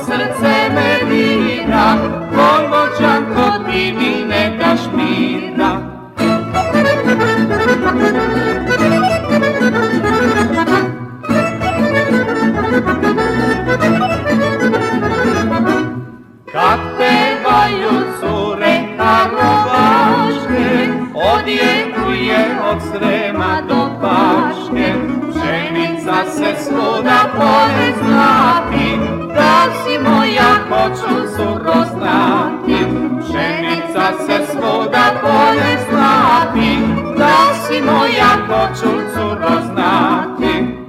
srce me dira, Vojvođanko ti mi ne daš mira. Kad pevaju cure Karlovačke, odjekuje od Srema do Bačke, pšenica se svuda pole znati, da si moja hoću curo znati. Pšenica se svuda pole znati, da si moja hoću curo znati.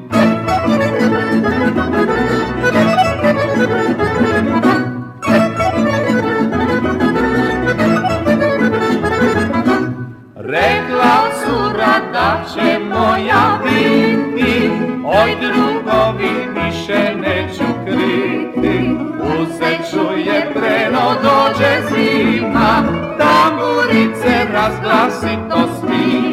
Rekla cura da će moja biti, oj drugovi više neću kriti. Uzet ću je preno dođe zima, tamburice razglasito svima.